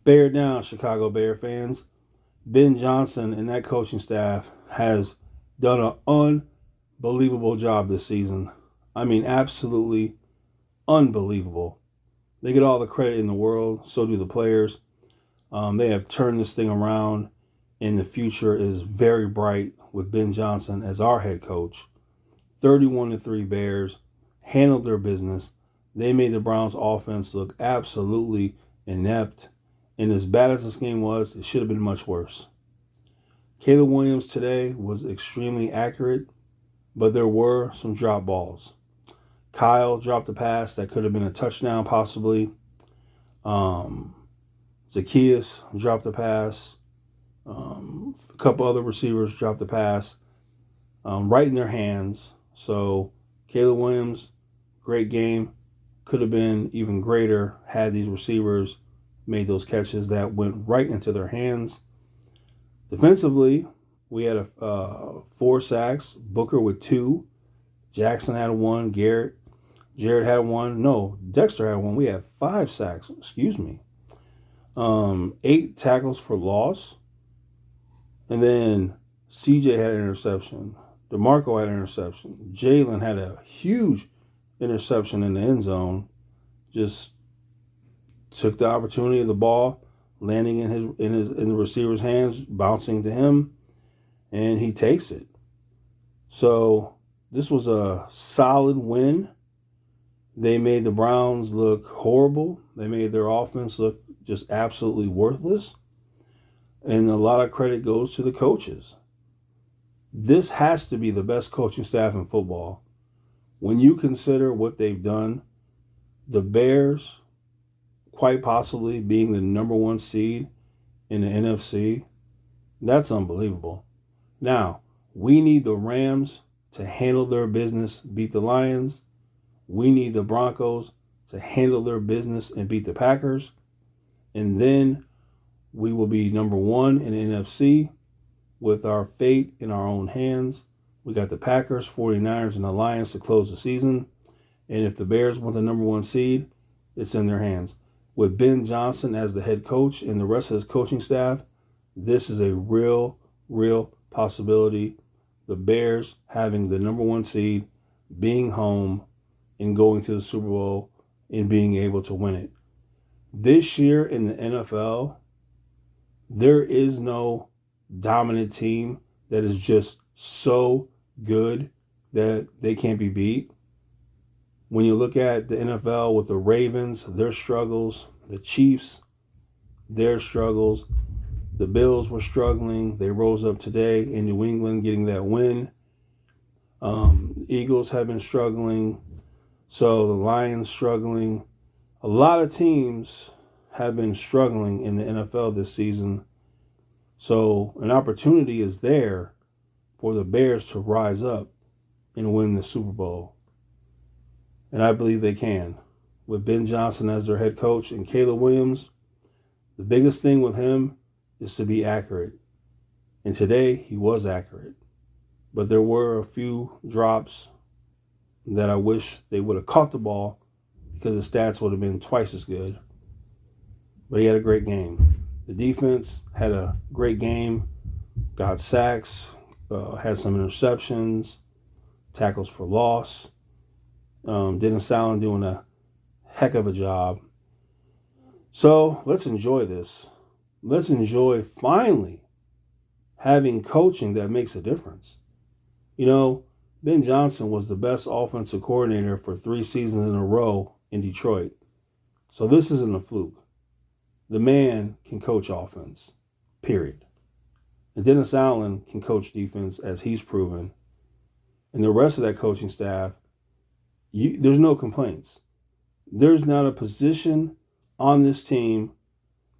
Bear down, Chicago Bear fans. Ben Johnson and that coaching staff has done an unbelievable job this season. I mean, absolutely unbelievable. They get all the credit in the world. So do the players. They have turned this thing around, and the future is very bright with Ben Johnson as our head coach. 31-3 Bears handled their business. They made the Browns offense look absolutely inept. And as bad as this game was, it should have been much worse. Caleb Williams today was extremely accurate, but there were some drop balls. Kyle dropped a pass that could have been a touchdown possibly. Zacchaeus dropped a pass. A couple other receivers dropped a pass right in their hands. So Caleb Williams, great game. Could have been even greater had these receivers made those catches that went right into their hands. Defensively, we had 4 sacks. Booker with 2. Jackson had 1. Jared had 1. No, Dexter had 1. We had 5 sacks. Excuse me. 8 tackles for loss. And then CJ had an interception. DeMarco had an interception. Jalen had a huge interception in the end zone. Just took the opportunity of the ball landing in the receiver's hands, bouncing to him, and he takes it. So this was a solid win. They made the Browns look horrible. They made their offense look just absolutely worthless. And a lot of credit goes to the coaches. This has to be the best coaching staff in football. When you consider what they've done, the Bears quite possibly being the number 1 seed in the NFC, that's unbelievable. Now, we need the Rams to handle their business, beat the Lions. We need the Broncos to handle their business and beat the Packers. And then we will be number 1 in the NFC with our fate in our own hands. We got the Packers, 49ers, and the Lions to close the season. And if the Bears want the number 1 seed, it's in their hands. With Ben Johnson as the head coach and the rest of his coaching staff, this is a real possibility. The Bears having the number 1 seed, being home, and going to the Super Bowl and being able to win it. This year in the NFL, there is no dominant team that is just so good that they can't be beat. When you look at the NFL with the Ravens, their struggles, the Chiefs, their struggles, the Bills were struggling. They rose up today in New England getting that win. Eagles have been struggling. So the Lions struggling. A lot of teams have been struggling in the NFL this season. So an opportunity is there for the Bears to rise up and win the Super Bowl. And I believe they can. With Ben Johnson as their head coach and Caleb Williams, the biggest thing with him is to be accurate. And today he was accurate. But there were a few drops that I wish they would have caught the ball because the stats would have been twice as good. But he had a great game. The defense had a great game, got sacks, had some interceptions, tackles for loss. Dennis Allen doing a heck of a job. So let's enjoy this. Let's enjoy finally having coaching that makes a difference. You know, Ben Johnson was the best offensive coordinator for 3 seasons in a row in Detroit. So this isn't a fluke. The man can coach offense, period. And Dennis Allen can coach defense, as he's proven. And the rest of that coaching staff, there's no complaints. There's not a position on this team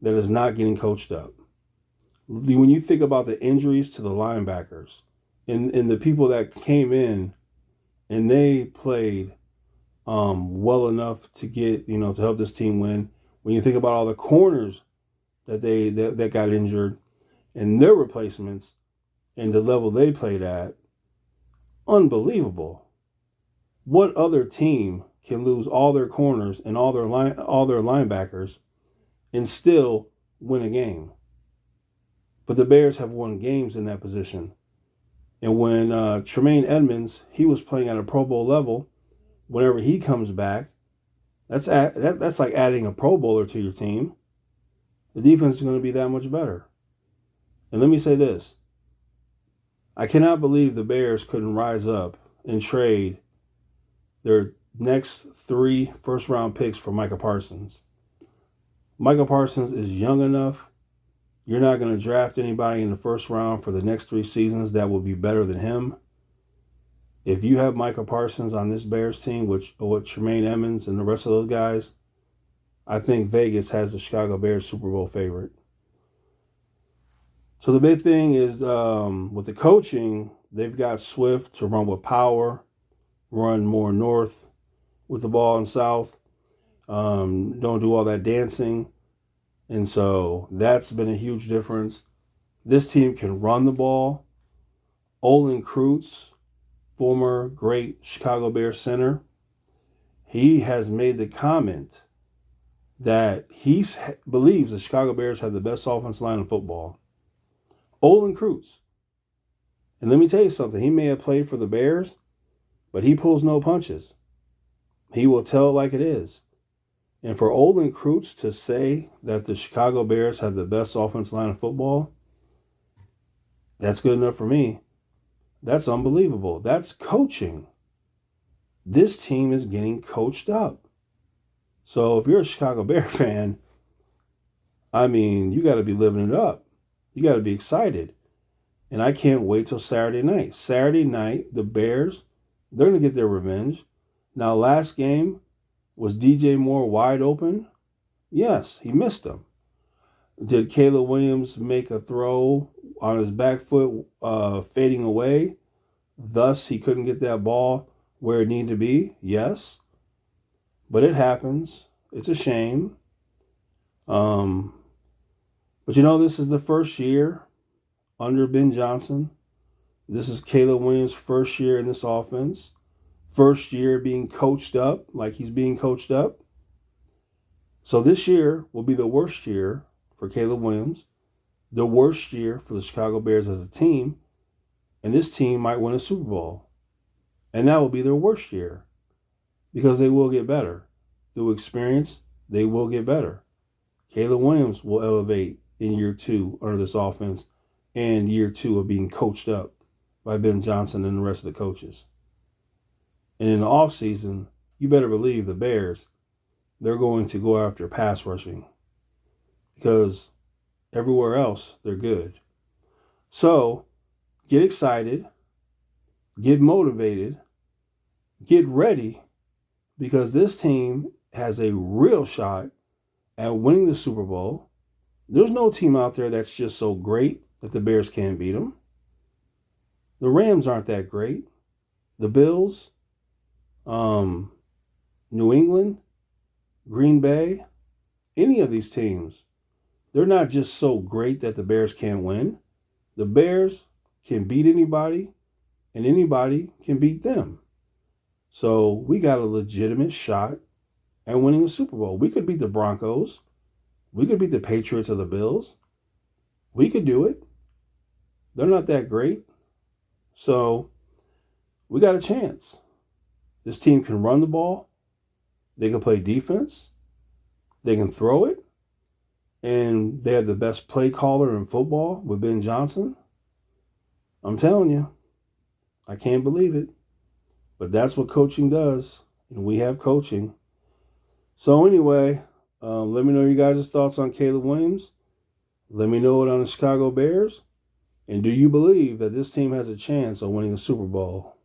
that is not getting coached up. When you think about the injuries to the linebackers and the people that came in and they played well enough to get, to help this team win. When you think about all the corners that got injured and their replacements and the level they played at, unbelievable. What other team can lose all their corners and all their linebackers and still win a game. But the Bears have won games in that position. And when Tremaine Edmonds, he was playing at a Pro Bowl level, whenever he comes back, that's like adding a Pro Bowler to your team. The defense is going to be that much better. And let me say this. I cannot believe the Bears couldn't rise up and trade their next 3 first-round picks for Micah Parsons. Micah Parsons is young enough. You're not going to draft anybody in the first round for the next 3 seasons that will be better than him. If you have Micah Parsons on this Bears team, with Tremaine Edmonds and the rest of those guys, I think Vegas has the Chicago Bears Super Bowl favorite. So the big thing is with the coaching, they've got Swift to run with power, run more north with the ball and south. Don't do all that dancing. And so that's been a huge difference. This team can run the ball. Olin Kreutz, former great Chicago Bears center, he has made the comment that he believes the Chicago Bears have the best offensive line in football. Olin Kreutz. And let me tell you something. He may have played for the Bears, but he pulls no punches. He will tell it like it is. And for Olin Kreutz to say that the Chicago Bears have the best offensive line in football, that's good enough for me. That's unbelievable. That's coaching. This team is getting coached up. So if you're a Chicago Bear fan, I mean, you got to be living it up. You got to be excited. And I can't wait till Saturday night. Saturday night, the Bears, they're going to get their revenge. Now, last game, was DJ Moore wide open? Yes, he missed him. Did Caleb Williams make a throw on his back foot fading away? Thus, he couldn't get that ball where it needed to be? Yes. But it happens. It's a shame. But this is the first year under Ben Johnson. This is Caleb Williams' first year in this offense. First year being coached up like he's being coached up. So this year will be the worst year for Caleb Williams, the worst year for the Chicago Bears as a team, and this team might win a Super Bowl. And that will be their worst year because they will get better. Through experience, they will get better. Caleb Williams will elevate in year 2 under this offense and year 2 of being coached up by Ben Johnson and the rest of the coaches. And in the offseason, you better believe the Bears, they're going to go after pass rushing because everywhere else, they're good. So get excited, get motivated, get ready, because this team has a real shot at winning the Super Bowl. There's no team out there that's just so great that the Bears can't beat them. The Rams aren't that great. The Bills, New England, Green Bay, any of these teams, they're not just so great that the Bears can't win. The Bears can beat anybody, and anybody can beat them. So we got a legitimate shot at winning a Super Bowl. We could beat the Broncos. We could beat the Patriots or the Bills. We could do it. They're not that great. So we got a chance. This team can run the ball. They can play defense. They can throw it. And they have the best play caller in football with Ben Johnson. I'm telling you, I can't believe it. But that's what coaching does. And we have coaching. So anyway, let me know your guys' thoughts on Caleb Williams. Let me know it on the Chicago Bears. And do you believe that this team has a chance of winning a Super Bowl?